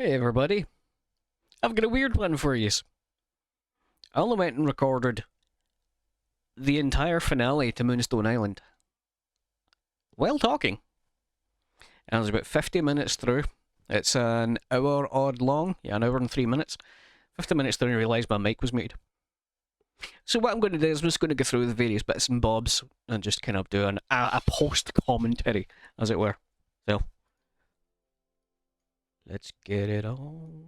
Hey everybody, I've got a weird one for you. I only went and recorded the entire finale to Moonstone Island while talking. And I was about 50 minutes through. It's an hour odd long, an hour and 3 minutes. 50 minutes through and I realised my mic was muted. So what I'm going to do is I'm just going to go through the various bits and bobs and just kind of do a post-commentary, as it were. So, let's get it on.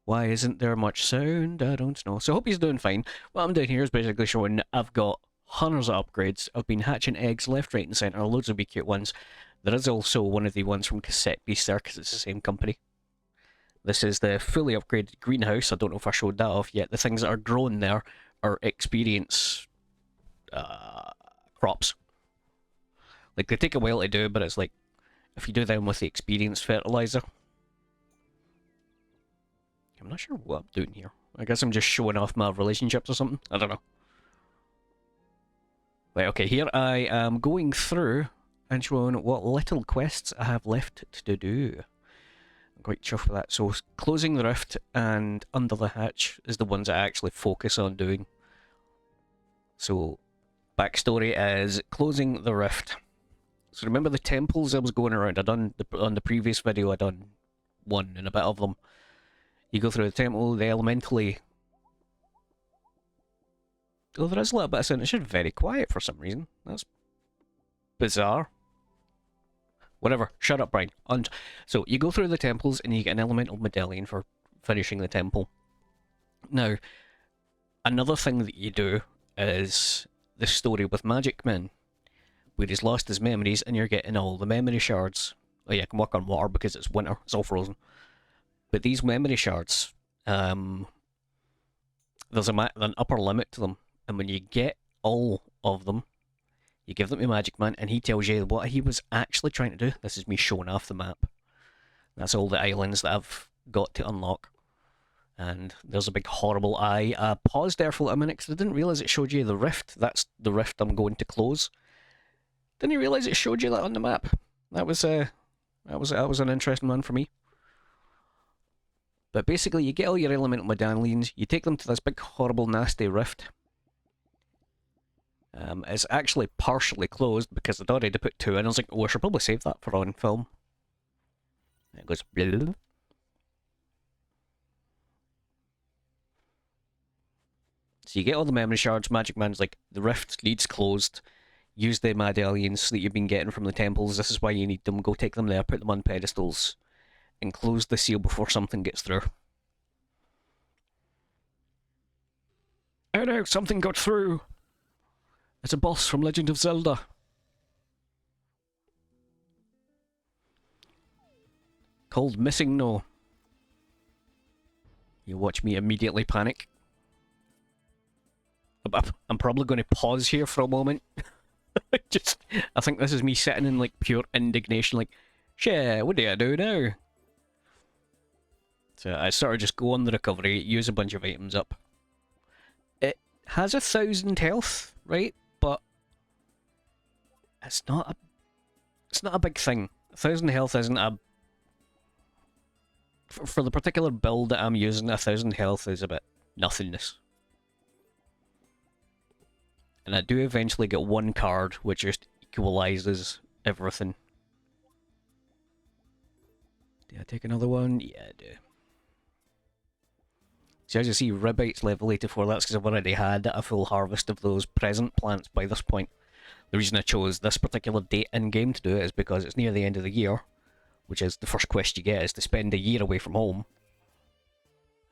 Why isn't there much sound? I don't know. So I hope he's doing fine. What I'm doing here is basically showing I've got hundreds of upgrades. I've been hatching eggs left, right and centre, loads of wee cute ones. There is also one of the ones from Cassette Beast there, because it's the same company. This is the fully upgraded greenhouse. I don't know if I showed that off yet. The things that are grown there are experience crops. Like, they take a while to do, but it's like, if you do them with the experience fertilizer. I'm not sure what I'm doing here. I guess I'm just showing off my relationships or something. I don't know. Right, okay, here I am going through and showing what little quests I have left to do. I'm quite chuffed with that. So, closing the rift and under the hatch is the ones I actually focus on doing. So, backstory is closing the rift. So remember the temples I was going around? On the previous video I done one and a bit of them. You go through the temple, the elementally... Oh, there is a little bit of sound. It should be very quiet for some reason. That's bizarre. Whatever. Shut up, Brian. So, you go through the temples and you get an elemental medallion for finishing the temple. Now, another thing that you do is the story with Magic Man, where he's lost his memories and you're getting all the memory shards. Oh yeah, I can walk on water because it's winter. It's all frozen. But these memory shards, there's an upper limit to them. And when you get all of them, you give them to Magic Man, and he tells you what he was actually trying to do. This is me showing off the map. That's all the islands that I've got to unlock. And there's a big horrible eye. I paused there for a minute because I didn't realise it showed you the rift. That's the rift I'm going to close. Didn't realise it showed you that on the map. That was an interesting one for me. But basically, you get all your elemental medallions, you take them to this big, horrible, nasty rift. It's actually partially closed because I'd already put 2 in. I was like, oh, I should probably save that for on film. And it goes... Bleh. So you get all the memory shards. Magic Man's like, the rift needs closed. Use the medallions that you've been getting from the temples. This is why you need them. Go take them there, put them on pedestals, and close the seal before something gets through. Oh no, something got through! It's a boss from Legend of Zelda. Called Missing No. You watch me immediately panic. I'm probably going to pause here for a moment. I think this is me sitting in like pure indignation, like, shit, what do I do now? So I sort of just go on the recovery, use a bunch of items up. It has 1,000 health, right? But it's not a big thing. 1,000 health isn't a... For the particular build that I'm using, 1,000 health is a bit nothingness. And I do eventually get one card which just equalizes everything. Do I take another one? Yeah, I do. So as you see, Ribite's level 84, that's because I've already had a full harvest of those present plants by this point. The reason I chose this particular date in-game to do it is because it's near the end of the year, which is the first quest you get, is to spend a year away from home.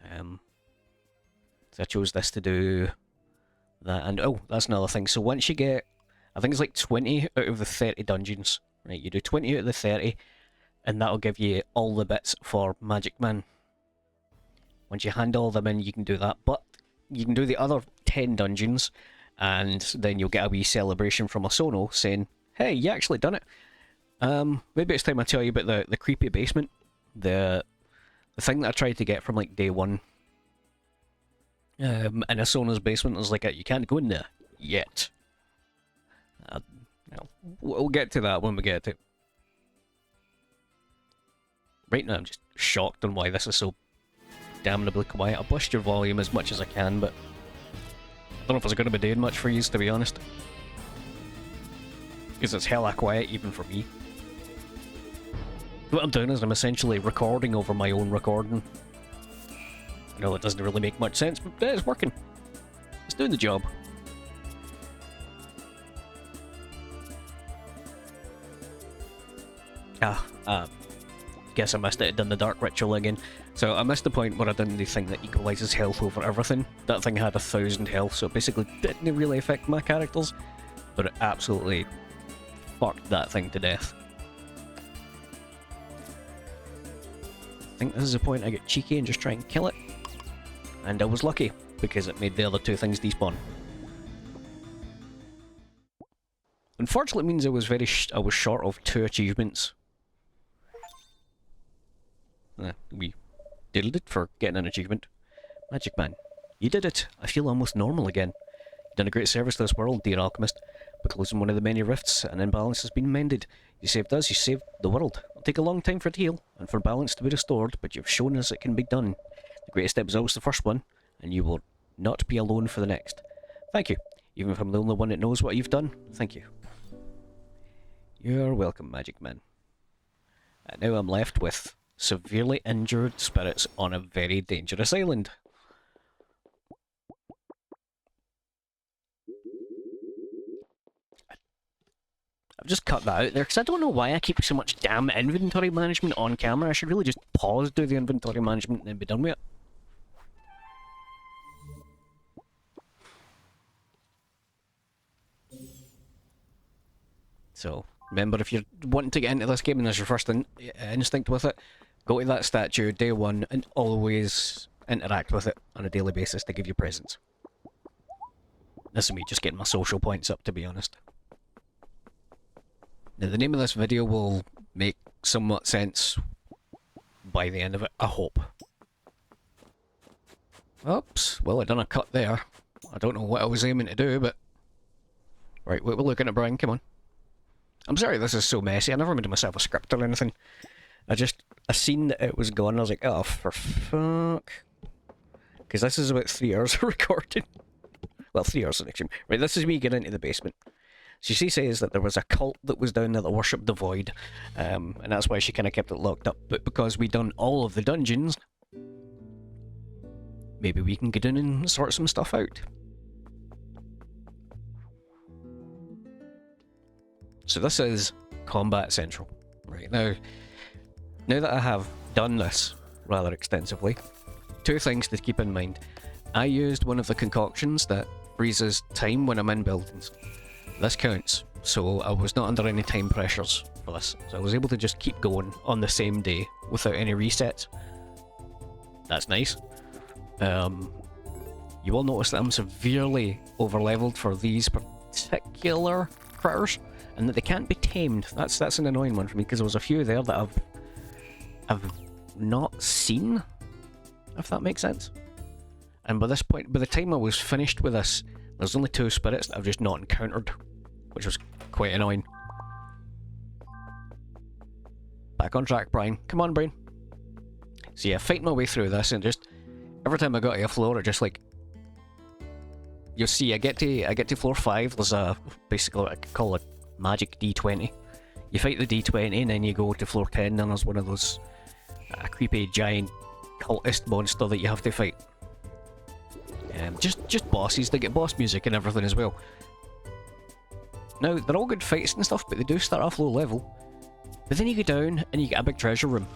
So I chose this to do that, and oh, that's another thing. So once you get, I think it's like 20 out of the 30 dungeons, right? You do 20 out of the 30, and that'll give you all the bits for Magic Man. Once you hand all them in, you can do that, but you can do the other 10 dungeons, and then you'll get a wee celebration from a Sono saying, hey, you actually done it. Maybe it's time I tell you about the creepy basement. The thing that I tried to get from like day 1. In a Sono's basement is like, you can't go in there yet. We'll get to that when we get to it. Right now I'm just shocked on why this is so damnably quiet. I'll bust your volume as much as I can, but I don't know if it's going to be doing much for you, to be honest. Because it's hella quiet even for me. What I'm doing is I'm essentially recording over my own recording. I know it doesn't really make much sense, but it's working. It's doing the job. Guess I missed it. I'd done the dark ritual again. So I missed the point where I done the thing that equalises health over everything. That thing had 1,000 health, so it basically didn't really affect my characters. But it absolutely fucked that thing to death. I think this is the point I get cheeky and just try and kill it. And I was lucky, because it made the other two things despawn. Unfortunately, it means I was short of 2 achievements. We diddled it for getting an achievement. Magic Man, you did it. I feel almost normal again. You've done a great service to this world, dear alchemist. By closing one of the many rifts, an imbalance has been mended. You saved us, you saved the world. It'll take a long time for it to heal, and for balance to be restored, but you've shown us it can be done. The greatest step is always the first one, and you will not be alone for the next. Thank you. Even if I'm the only one that knows what you've done, thank you. You're welcome, Magic Man. And now I'm left with severely injured spirits on a very dangerous island. I've just cut that out there because I don't know why I keep so much damn inventory management on camera. I should really just pause, do the inventory management, and then be done with it. So, remember, if you're wanting to get into this game and there's your first instinct with it, go to that statue day one and always interact with it on a daily basis to give you presents. This is me just getting my social points up, to be honest. Now, the name of this video will make somewhat sense by the end of it, I hope. Oops, well, I done a cut there. I don't know what I was aiming to do, but... Right, we're looking at Brian, come on. I'm sorry this is so messy, I never made myself a script or anything. I seen that it was gone, and I was like, oh, for fuck. Because this is about 3 hours of recording. Well, 3 hours of extreme. Right, this is me getting into the basement. So she says that there was a cult that was down there that worshipped the void, and that's why she kind of kept it locked up. But because we done all of the dungeons, maybe we can get in and sort some stuff out. So this is Combat Central. Right, now that I have done this rather extensively, 2 things to keep in mind. I used one of the concoctions that freezes time when I'm in buildings. This counts, so I was not under any time pressures for this. So I was able to just keep going on the same day without any resets. That's nice. You will notice that I'm severely overleveled for these particular critters, and that they can't be tamed. That's an annoying one for me, because there was a few there that I've not seen, if that makes sense. And by this point, by the time I was finished with this, there's only 2 spirits that I've just not encountered, which was quite annoying. Back on track, Brian. Come on, Brian. So yeah, fighting my way through this, and just every time I got to a floor, it just like, you'll see, I get to floor 5. There's basically what I could call a magic D20. You fight the D20, and then you go to floor 10, and there's one of those creepy giant cultist monster that you have to fight. Just bosses. They get boss music and everything as well. Now, they're all good fights and stuff, but they do start off low level. But then you go down, and you get a big treasure room.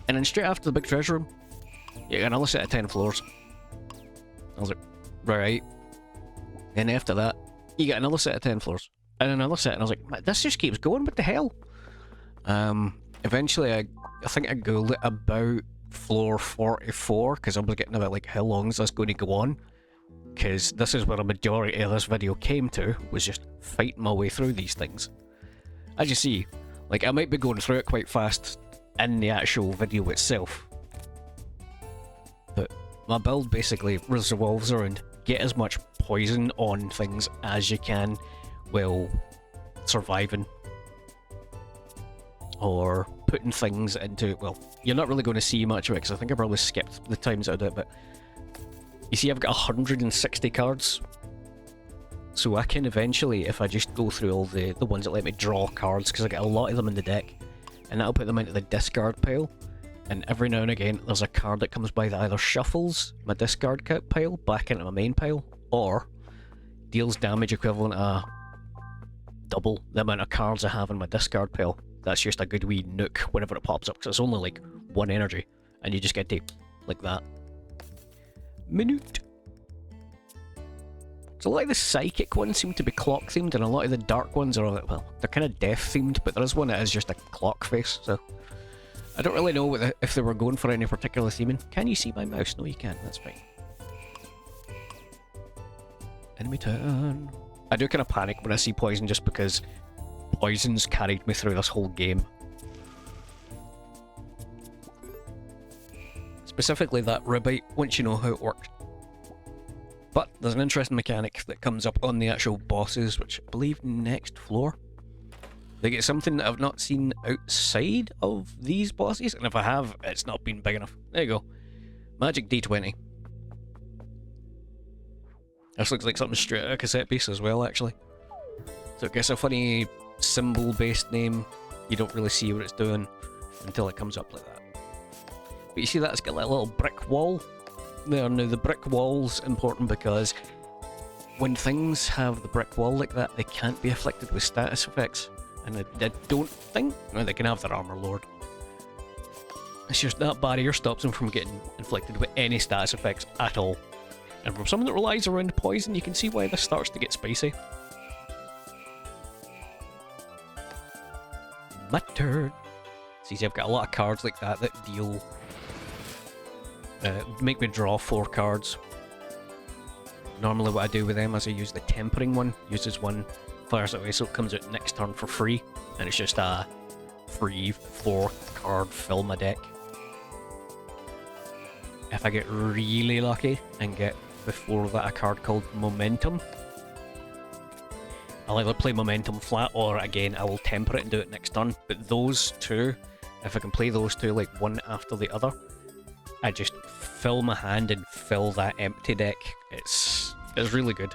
And then straight after the big treasure room, you get another set of 10 floors. I was like, right. Then after that, you get another set of 10 floors. And another set, and I was like, this just keeps going, what the hell? Eventually, I think I googled it about floor 44, because I was getting about, like, how long is this going to go on? Because this is where a majority of this video came to, was just fighting my way through these things. As you see, like, I might be going through it quite fast in the actual video itself, but my build basically revolves around get as much poison on things as you can while surviving, or putting things into, well, you're not really going to see much of it because I think I probably skipped the times I did it, but you see I've got 160 cards. So I can eventually, if I just go through all the ones that let me draw cards, because I get a lot of them in the deck, and that'll put them into the discard pile, and every now and again there's a card that comes by that either shuffles my discard pile back into my main pile, or deals damage equivalent to double the amount of cards I have in my discard pile. That's just a good wee nuke whenever it pops up, because it's only like 1 energy, and you just get to, like that. Minute. So a lot of the psychic ones seem to be clock themed, and a lot of the dark ones are, well, they're kind of death themed, but there is one that is just a clock face, so I don't really know if they were going for any particular theming. Can you see my mouse? No, you can't. That's fine. Enemy turn. I do kind of panic when I see poison, just because poison's carried me through this whole game. Specifically that ribite, once you know how it works. But there's an interesting mechanic that comes up on the actual bosses, which I believe next floor. They get something that I've not seen outside of these bosses, and if I have, it's not been big enough. There you go. Magic D20. This looks like something straight out of a cassette piece as well, actually. So it gets a funny symbol-based name. You don't really see what it's doing until it comes up like that. But you see that it's got like a little brick wall there. Now the brick wall's important because when things have the brick wall like that, they can't be afflicted with status effects. And I don't think they can have their armor lowered. It's just that barrier stops them from getting inflicted with any status effects at all. And from someone that relies around poison, you can see why this starts to get spicy. My turn. See, I've got a lot of cards like that that deal... make me draw 4 cards. Normally what I do with them is I use the tempering one, uses one, fires it away so it comes out next turn for free, and it's just a free 4th card fill my deck. If I get really lucky and get before that a card called Momentum, I'll either play Momentum flat or again I will temper it and do it next turn. But those two, if I can play those two like one after the other, I just fill my hand and fill that empty deck. It's really good.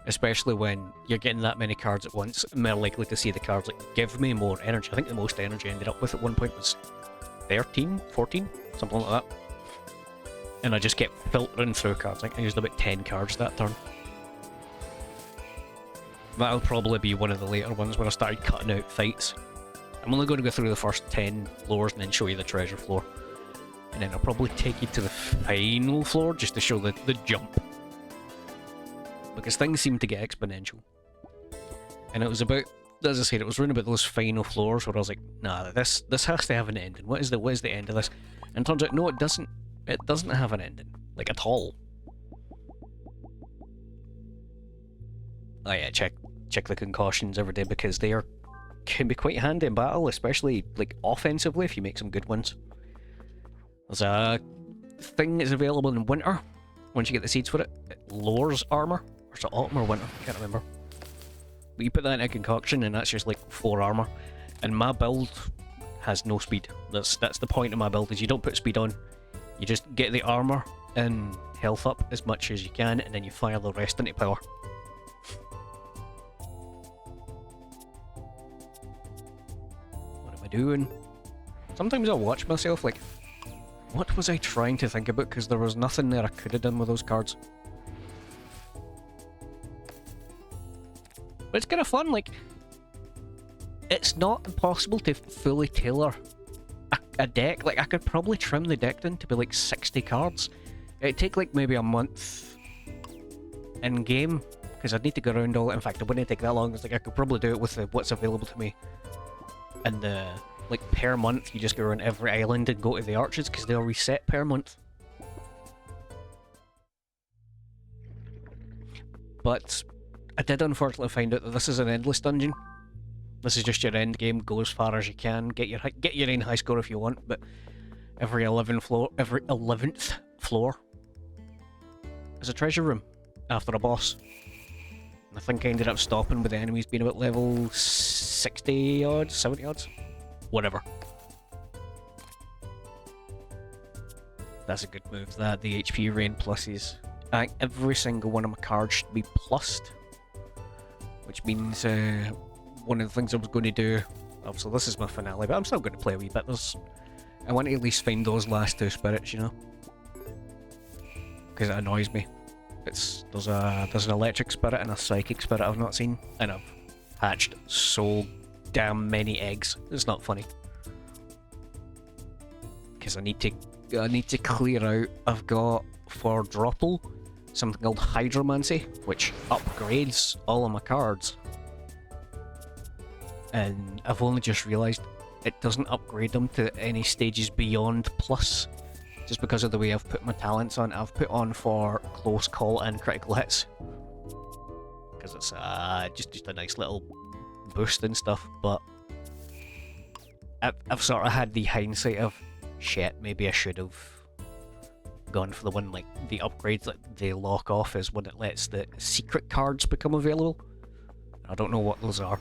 Especially when you're getting that many cards at once, I'm more likely to see the cards like give me more energy. I think the most energy I ended up with at one point was 13, 14, something like that. And I just kept filtering through cards. I think I used about 10 cards that turn. That'll probably be one of the later ones when I started cutting out fights. I'm only going to go through the first 10 floors and then show you the treasure floor. And then I'll probably take you to the final floor just to show the jump. Because things seem to get exponential. And it was about, as I said, it was around about those final floors where I was like, nah, this has to have an ending. What is the end of this? And it turns out, no, it doesn't. It doesn't have an ending. Like, at all. Oh yeah, check the concussions every day because they can be quite handy in battle, especially like offensively if you make some good ones. There's a thing that's available in winter. Once you get the seeds for it, it lowers armor. Or is it autumn or winter? I can't remember. But you put that in a concoction and that's just like 4 armor. And my build has no speed. That's the point of my build, is you don't put speed on. You just get the armor and health up as much as you can, and then you fire the rest into power. What am I doing? Sometimes I watch myself like, what was I trying to think about? Because there was nothing there I could have done with those cards. But it's kind of fun, like, it's not impossible to fully tailor a deck. Like, I could probably trim the deck down to be like 60 cards. It'd take like maybe a month in game, because I'd need to go around all. In fact, it wouldn't take that long. It's like I could probably do it with what's available to me. And like per month, you just go around every island and go to the arches because they'll reset per month. But I did unfortunately find out that this is an endless dungeon. This is just your end game. Go as far as you can. Get your own high score if you want. But every 11th floor is a treasure room after a boss. And I think I ended up stopping with the enemies being about level 60 odds, 70 odds, whatever. That's a good move. That the HP rain pluses. I think every single one of my cards should be plussed, which means one of the things I was going to do. Obviously, this is my finale, but I'm still going to play a wee bit. I want to at least find those last two spirits, you know, because it annoys me. There's an electric spirit and a psychic spirit I've not seen, and I've hatched so damn many eggs. It's not funny. Because I need to clear out. I've got for Dropple something called Hydromancy, which upgrades all of my cards. And I've only just realised it doesn't upgrade them to any stages beyond plus. Just because of the way I've put my talents on. I've put on for close call and critical hits. Because it's just a nice little boost and stuff, but I've sort of had the hindsight of, shit, maybe I should have gone for the one, like, the upgrades that they lock off is when it lets the secret cards become available. I don't know what those are.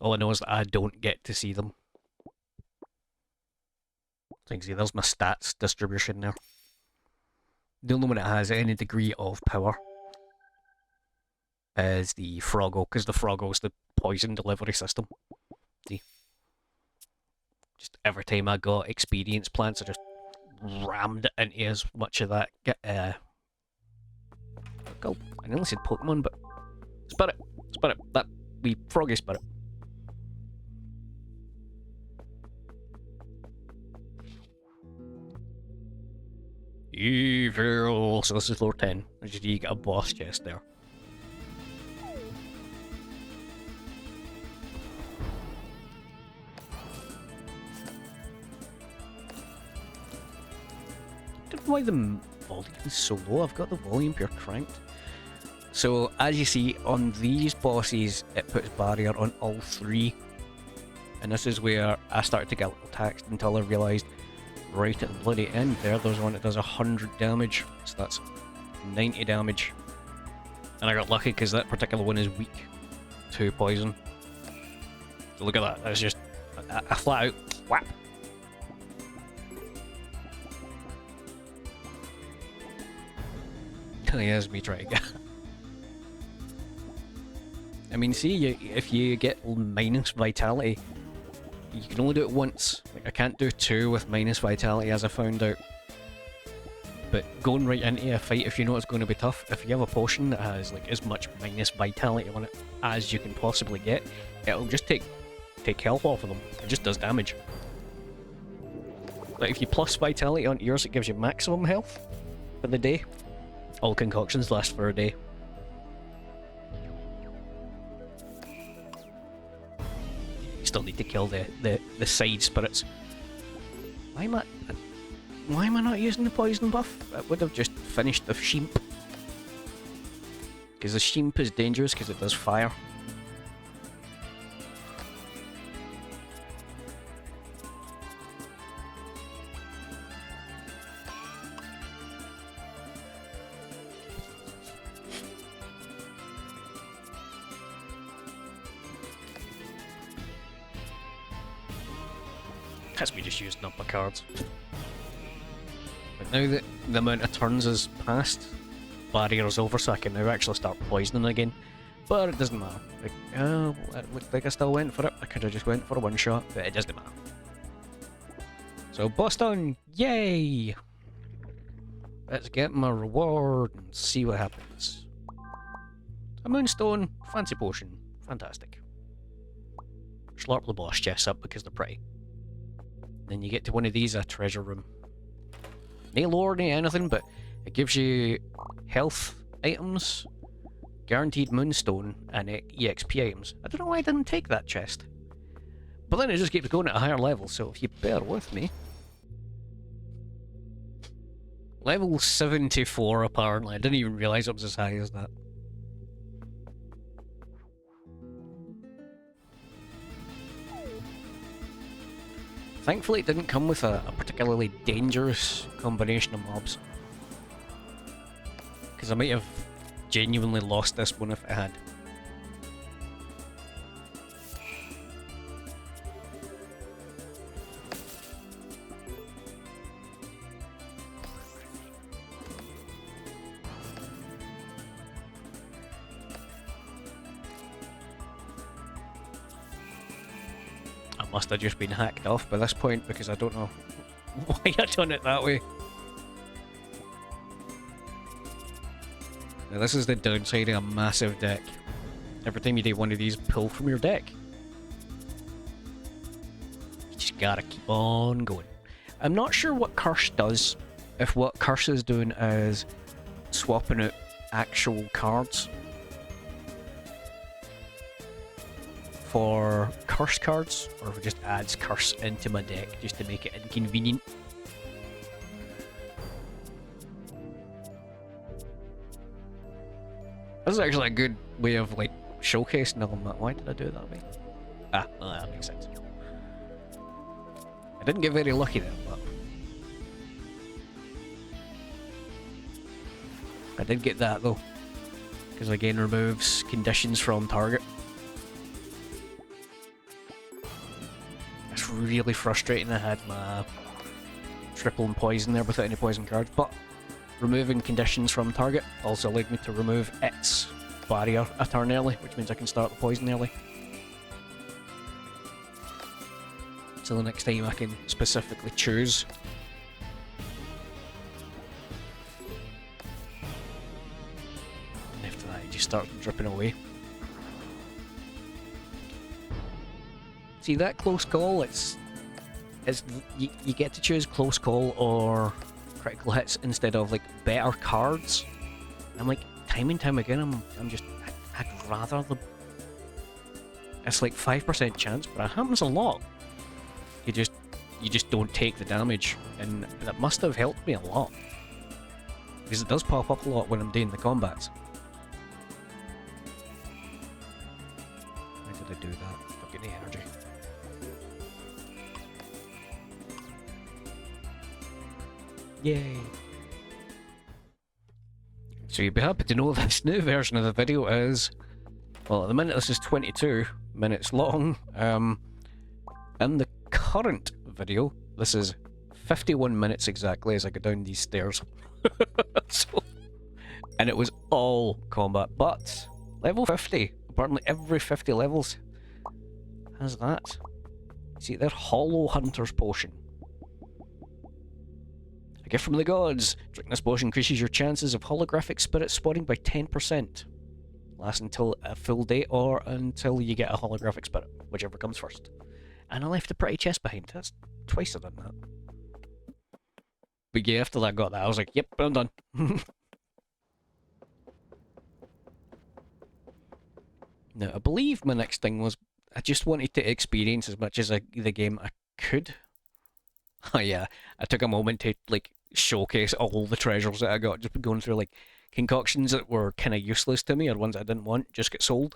All I know is that I don't get to see them. So you can see there's my stats distribution there. The only one that has any degree of power is the Froggo, because the Froggo is the poison delivery system. See? Just every time I got experience plants, I just rammed into as much of that. I nearly said Pokemon, but Spirit, that wee froggy spirit. Evil. So this is floor 10. You get a boss chest there. I don't know why the volume is so low. I've got the volume pure cranked. So as you see on these bosses, it puts barrier on all three. And this is where I started to get a little taxed until I realised right at the bloody end there's one that does 100 damage. So that's 90 damage. And I got lucky because that particular one is weak to poison. So look at that. That's just a flat out whap. Here's me trying. I mean, see, if you get minus vitality, you can only do it once. Like, I can't do two with minus vitality, as I found out. But going right into a fight, if you know it's going to be tough, if you have a potion that has like as much minus vitality on it as you can possibly get, it'll just take health off of them. It just does damage. Like, if you plus vitality on yours, it gives you maximum health for the day. All concoctions last for a day. You still need to kill the side spirits. Why am I not using the poison buff? I would have just finished the sheep. Because the sheep is dangerous because it does fire. That's me just using up my cards. But now that the amount of turns has passed, barrier is over, so I can now actually start poisoning again. But it doesn't matter. Like, oh, it looked like I still went for it. I could have just went for a one shot, but it doesn't matter. So boss done! Yay! Let's get my reward and see what happens. A Moonstone, fancy potion, fantastic. Slurp the boss chests up because they're pretty. Then you get to one of these, a treasure room. No lore, no anything, but it gives you health items, guaranteed Moonstone, and EXP items. I don't know why I didn't take that chest. But then it just keeps going at a higher level, so if you bear with me. Level 74 apparently, I didn't even realise it was as high as that. Thankfully it didn't come with a particularly dangerous combination of mobs. Because I might have genuinely lost this one if it had. must have just been hacked off by this point, because I don't know why I done it that way. Now this is the downside of a massive deck. Every time you do one of these, pull from your deck. You just gotta keep on going. I'm not sure what Curse does, if what Curse is doing is swapping out actual cards for Curse cards, or if it just adds Curse into my deck just to make it inconvenient. This is actually a good way of like showcasing them. Why did I do it that way? Ah, well, that makes sense. I didn't get very lucky there, but I did get that though, because again removes conditions from target. It's really frustrating. I had my triple and poison there without any poison cards, but removing conditions from target also allowed me to remove its barrier a turn early, which means I can start the poison early. So the next time I can specifically choose. And after that, you just start dripping away. See that close call? It's you get to choose close call or critical hits instead of like better cards. I'm like time and time again. I'd rather the. It's like 5% chance, but it happens a lot. You just don't take the damage, and that must have helped me a lot, because it does pop up a lot when I'm doing the combats. Why did I do that? Not getting any energy. Yay! So you'd be happy to know this new version of the video is, well, at the minute this is 22 minutes long. In the current video, this is 51 minutes exactly as I go down these stairs. So, and it was all combat, but level 50, apparently every 50 levels has that. See, they're Hollow Hunter's Potion. A gift from the gods. Drinking this potion increases your chances of holographic spirit spawning by 10%. Lasts until a full day or until you get a holographic spirit, whichever comes first. And I left a pretty chest behind. That's twice I've done that. But yeah, after that I got that, I was like, yep, I'm done. Now, I believe my next thing was, I just wanted to experience as much as the game I could. Oh yeah, I took a moment to like showcase all the treasures that I got, just going through like concoctions that were kind of useless to me, or ones I didn't want, just get sold.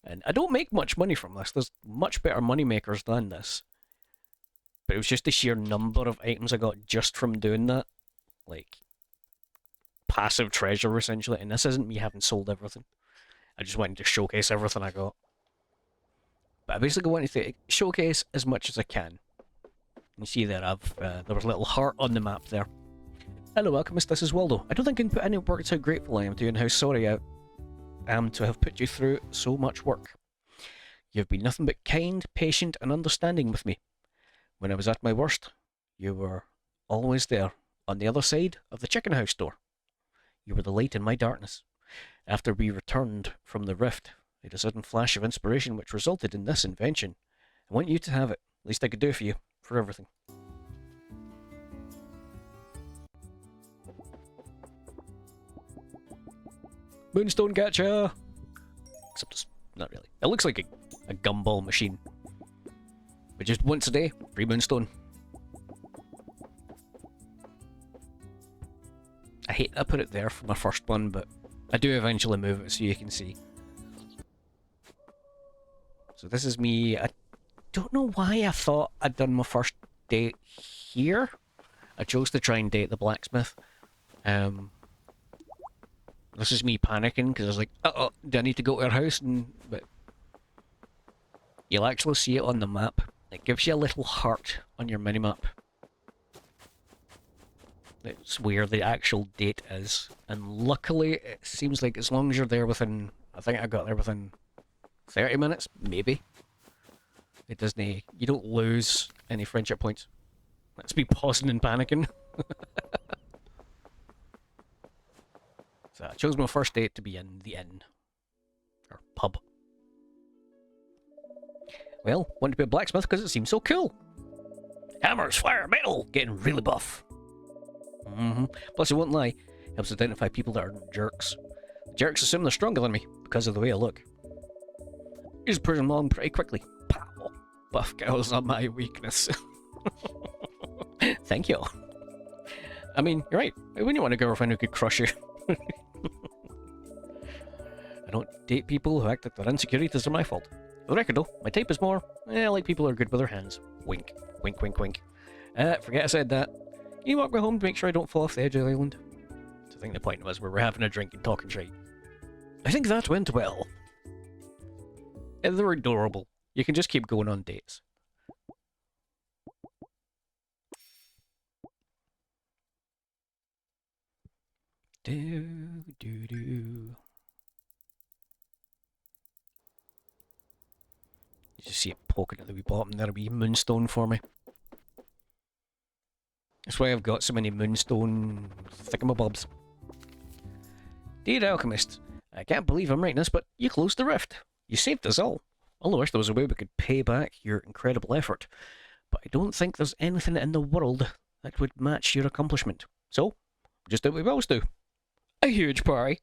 And I don't make much money from this. There's much better money makers than this. But it was just the sheer number of items I got just from doing that. Like, passive treasure, essentially. And this isn't me having sold everything. I just wanted to showcase everything I got. But I basically wanted to showcase as much as I can. You see there, there was a little heart on the map there. Hello, Alchemist, this is Waldo. I don't think I can put any words how grateful I am to you and how sorry I am to have put you through so much work. You have been nothing but kind, patient, and understanding with me. When I was at my worst, you were always there, on the other side of the chicken house door. You were the light in my darkness. After we returned from the rift, I had a sudden flash of inspiration which resulted in this invention. I want you to have it. Least I could do for you, for everything. Moonstone gotcha! Except it's not really. It looks like a gumball machine. But just once a day, free Moonstone. I hate I put it there for my first one, but I do eventually move it so you can see. So this is me. I don't know why I thought I'd done my first date here. I chose to try and date the blacksmith. This is me panicking because I was like, uh-oh, do I need to go to her house? But you'll actually see it on the map. It gives you a little heart on your minimap. It's where the actual date is. And luckily, it seems like as long as you're there within... I think I got there within 30 minutes, maybe. It doesn't. You don't lose any friendship points. That's me pausing and panicking. So I chose my first date to be in the inn. Or pub. Well, wanted to be a blacksmith because it seems so cool. Hammers, fire, metal, getting really buff. Plus, I won't lie, helps identify people that are jerks. Jerks assume they're stronger than me because of the way I look. You just push them on pretty quickly. Pow! Buff girls are my weakness. Thank you. I mean, you're right. When you want a girlfriend who could crush you. I don't date people who act like their insecurities are my fault. For the record though, my type is more, I like people who are good with their hands. Wink. Wink, wink, wink. Forget I said that. Can you walk me home to make sure I don't fall off the edge of the island? So I think the point was we were having a drink and talking shite. I think that went well. They're adorable. You can just keep going on dates. Do. You just see it poking at the wee bottom there, a wee moonstone for me. That's why I've got so many moonstone thingamabobs. Dear Alchemist, I can't believe I'm writing this, but you closed the rift. You saved us all. I only wish there was a way we could pay back your incredible effort. But I don't think there's anything in the world that would match your accomplishment. So, just do what we always do. A huge party.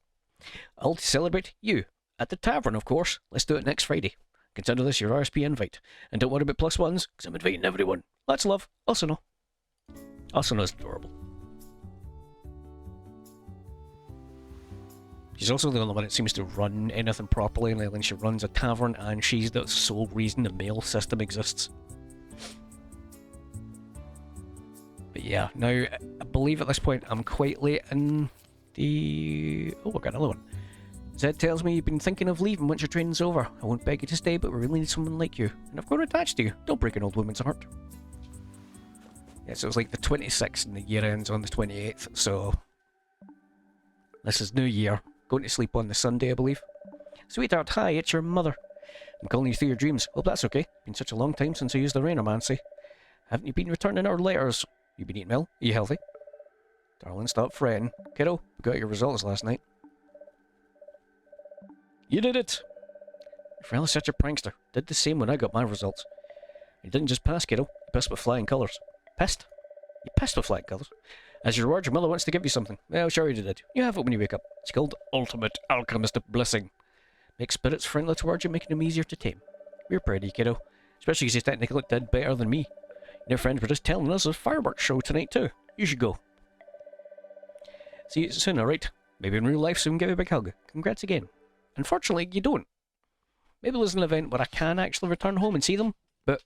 I'll celebrate you. At the tavern, of course. Let's do it next Friday. Consider this your RSP invite. And don't worry about plus ones, because I'm inviting everyone. Lots of love. Asuna. Asuna's adorable. She's also the only one that seems to run anything properly, and then she runs a tavern, and she's the sole reason the mail system exists. But yeah, now, I believe at this point I'm quite late in the... Oh, I got another one. Zed tells me you've been thinking of leaving once your training's over. I won't beg you to stay, but we really need someone like you. And I've grown attached to you. Don't break an old woman's heart. Yeah, so it's like the 26th and the year ends on the 28th, so... This is New Year. Going to sleep on the Sunday, I believe. Sweetheart, hi, it's your mother. I'm calling you through your dreams. Hope that's okay. Been such a long time since I used the rainomancy. Haven't you been returning our letters? You been eating well? Are you healthy? Darling, stop fretting. Kiddo, we got your results last night. You did it! Your friend is such a prankster. Did the same when I got my results. You didn't just pass, kiddo. You pissed with flying colours. Pissed? You pissed with flying colours? As your reward, your mother wants to give you something. Well, sure you did. You have it when you wake up. It's called Ultimate Alchemist Blessing. Makes spirits friendly towards you, making them easier to tame. We're proud of you, kiddo. Especially because you technically did better than me. Your friends were just telling us there's a fireworks show tonight too. You should go. See you soon, alright? Maybe in real life soon give you a big hug. Congrats again. Unfortunately, you don't. Maybe there's an event where I can actually return home and see them, but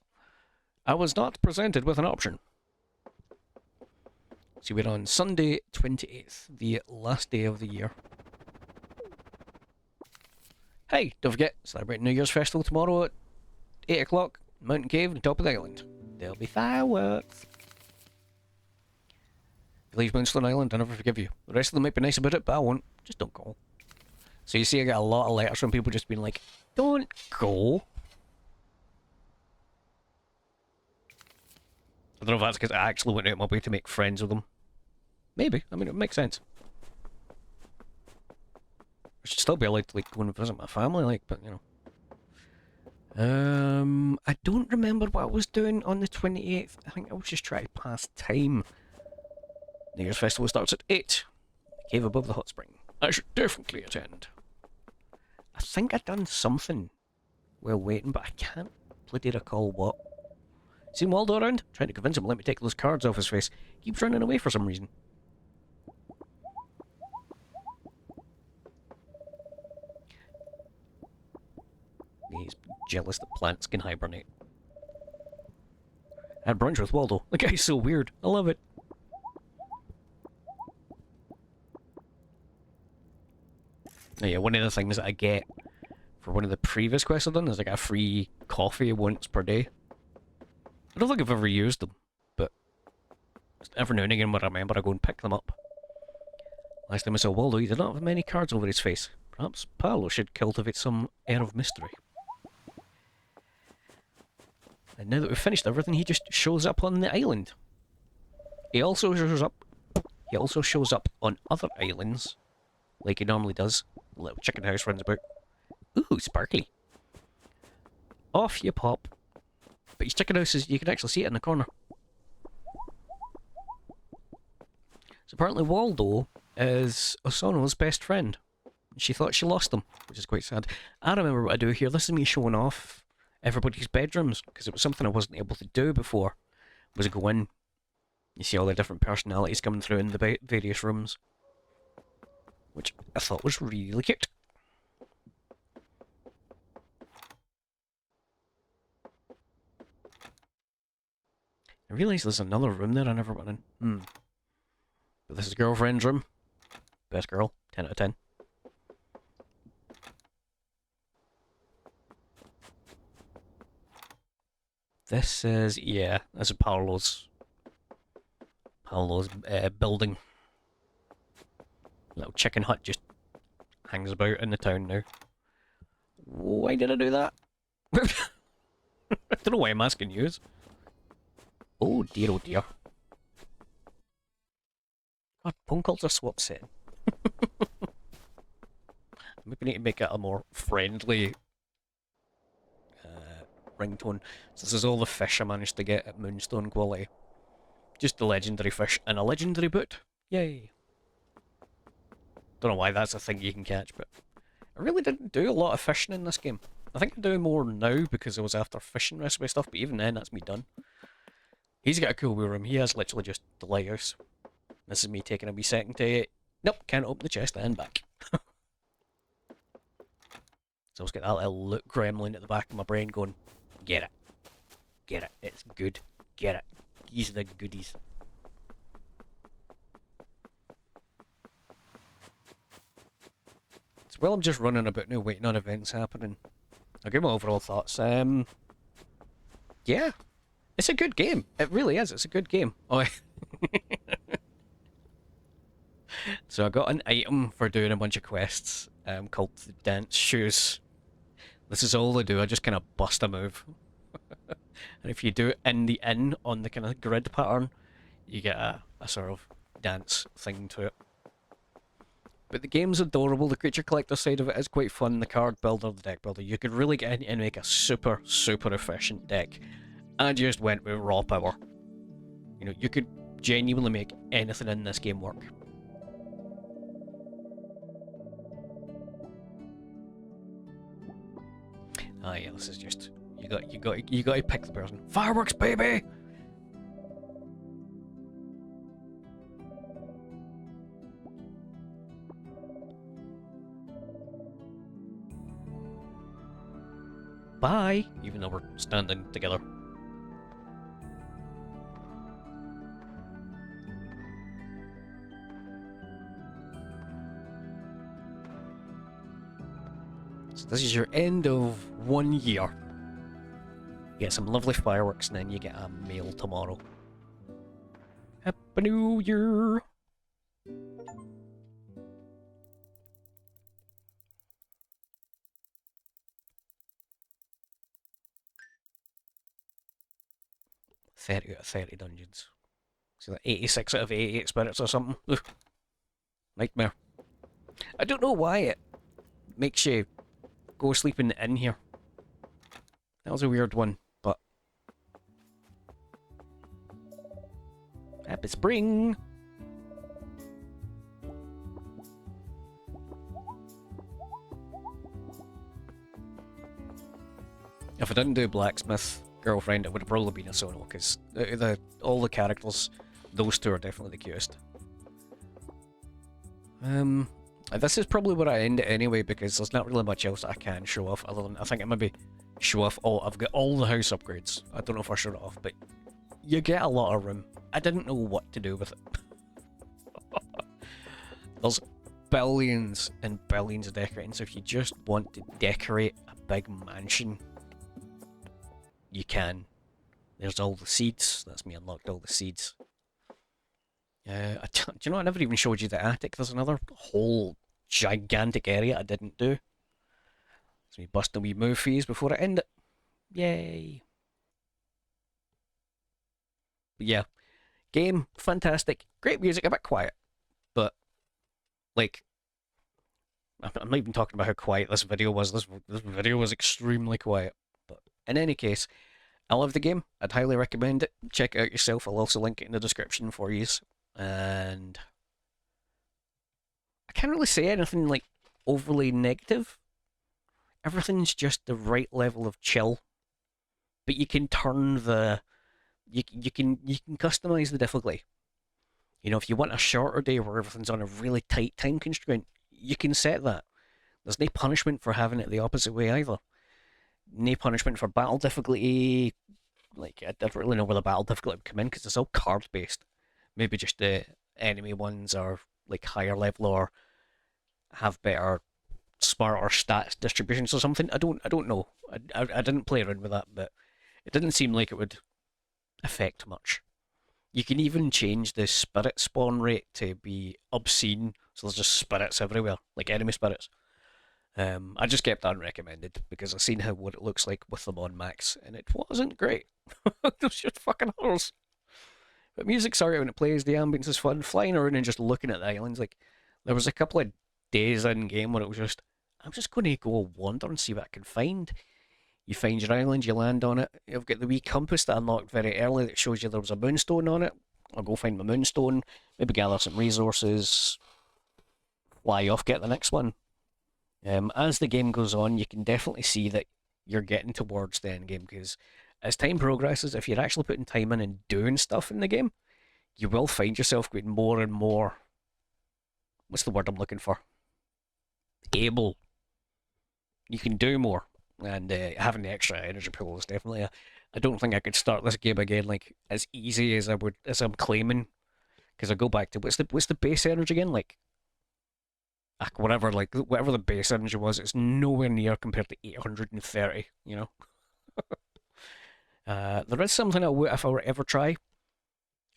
I was not presented with an option. So we're on Sunday 28th, the last day of the year. Hey, don't forget, celebrating New Year's Festival tomorrow at 8 o'clock, Mountain Cave on the top of the island. There'll be fireworks. If you leave Moonstone Island, I'll never forgive you. The rest of them might be nice about it, but I won't. Just don't go. So you see I get a lot of letters from people just being like, don't go. I don't know if that's because I actually went out of my way to make friends with them. Maybe. I mean, it makes sense. I should still be allowed to like go and visit my family, like, but you know. I don't remember what I was doing on the 28th. I think I was just trying to pass time. New Year's Festival starts at 8. The cave above the hot spring. I should definitely attend. I think I'd done something while waiting, but I can't bloody recall what. Seen Waldo around? Trying to convince him to let me take those cards off his face. Keeps running away for some reason. He's jealous that plants can hibernate. I had brunch with Waldo. The guy's so weird. I love it. Oh yeah, one of the things that I get for one of the previous quests I've done is like a free coffee once per day. I don't think I've ever used them, but every now and again when I remember I go and pick them up. Last time I saw Waldo, he did not have many cards over his face. Perhaps Paolo should cultivate some air of mystery. And now that we've finished everything, he just shows up on the island. He also shows up. He also shows up on other islands, like he normally does. A little chicken house runs about. Ooh, sparkly. Off you pop. But his chicken house is, you can actually see it in the corner. So apparently Waldo is Osono's best friend. She thought she lost him, which is quite sad. I remember what I do here. This is me showing off everybody's bedrooms, because it was something I wasn't able to do before. Was go in, you see all the different personalities coming through in the various rooms, which I thought was really cute. I realise there's another room there I never went in. But this is girlfriend's room. Best girl, 10 out of 10. This is, yeah, this is Paolo's building. Little chicken hut just hangs about in the town now. Why did I do that? I don't know why I'm asking you. Oh dear, oh dear. God, phone calls are swap setting. Maybe we need to make it a more friendly ringtone. So this is all the fish I managed to get at Moonstone quality. Just the legendary fish and a legendary boot. Yay. Don't know why that's a thing you can catch, but I really didn't do a lot of fishing in this game. I think I do more now because I was after fishing recipe stuff, but even then that's me done. He's got a cool wee room. He has literally just the lighthouse. This is me taking a wee second to... Nope, can't open the chest and back. So I've got that little loot gremlin at the back of my brain going, get it. Get it. It's good. Get it. These are the goodies. So while I'm just running about now waiting on events happening, I'll give my overall thoughts. Yeah. It's a good game. It really is. It's a good game. Oh, so I got an item for doing a bunch of quests called the Dance Shoes. This is all I do. I just kind of bust a move. And if you do it in the inn on the kind of grid pattern, you get a sort of dance thing to it. But the game's adorable. The creature collector side of it is quite fun. The card builder, the deck builder. You could really get in and make a super, super efficient deck. I just went with raw power. You know, you could genuinely make anything in this game work. Ah, yeah, this is just you got to pick the person. Fireworks, baby. Bye. Even though we're standing together. So this is your end of 1 year. You get some lovely fireworks and then you get a mail tomorrow. Happy New Year! $30 out of 30 dungeons. So like 86 out of 88 spirits or something. Ugh. Nightmare. I don't know why it makes you go sleep in the inn here. That was a weird one, but... Happy spring! If I didn't do Blacksmith Girlfriend, it would have probably been a solo, because all the characters, those two are definitely the cutest. This is probably where I end it anyway, because there's not really much else I can show off, other than I think I maybe show off I've got all the house upgrades. I don't know if I showed it off, but you get a lot of room. I didn't know what to do with it. There's billions and billions of decorating, so if you just want to decorate a big mansion, you can. There's all the seeds. That's me unlocked all the seeds. Do you know, I never even showed you the attic. There's another whole gigantic area I didn't do. So we bust a wee move fees before I end it. Yay! But yeah, game, fantastic. Great music, a bit quiet. But, like, I'm not even talking about how quiet this video was. This video was extremely quiet. But in any case, I love the game. I'd highly recommend it. Check it out yourself. I'll also link it in the description for you. And I can't really say anything like overly negative. Everything's just the right level of chill. But you can turn the you can customize the difficulty. You know, if you want a shorter day where everything's on a really tight time constraint, you can set that. There's no punishment for having it the opposite way either. No punishment for battle difficulty. Like, I don't really know where the battle difficulty would come in because it's all card based. Maybe just the enemy ones are like higher level or have better, smarter stats distributions or something. I don't know. I didn't play around with that, but it didn't seem like it would affect much. You can even change the spirit spawn rate to be obscene, so there's just spirits everywhere, like enemy spirits. I just kept that unrecommended because I've seen how what it looks like with them on max, and it wasn't great. Those just fucking horrors. But music's alright when it plays, the ambience is fun, flying around and just looking at the islands. Like, there was a couple of days in game where it was just, I'm just going to go wander and see what I can find. You find your island, you land on it. You've got the wee compass that I unlocked very early that shows you there was a moonstone on it. I'll go find my moonstone, maybe gather some resources, fly off, get the next one. As the game goes on, you can definitely see that you're getting towards the end game because as time progresses, if you're actually putting time in and doing stuff in the game, you will find yourself getting more and more. What's the word I'm looking for? Able. You can do more, and having the extra energy pool is definitely. I don't think I could start this game again like as easy as I would as I'm claiming, because I go back to what's the base energy again, like whatever, like whatever the base energy was, it's nowhere near compared to 830. You know, there is something I would, if I were to ever try,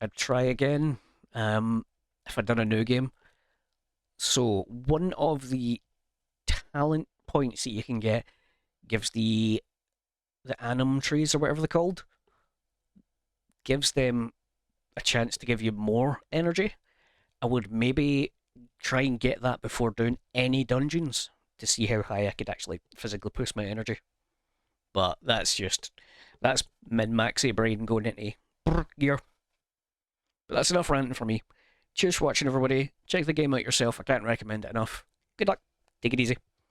I'd try again. If I'd done a new game. So one of the talent points that you can get gives the anim trees or whatever they're called, gives them a chance to give you more energy. I would maybe try and get that before doing any dungeons to see how high I could actually physically push my energy. But that's min-maxy brain going into gear. But that's enough ranting for me. Cheers for watching, everybody. Check the game out yourself. I can't recommend it enough. Good luck. Take it easy.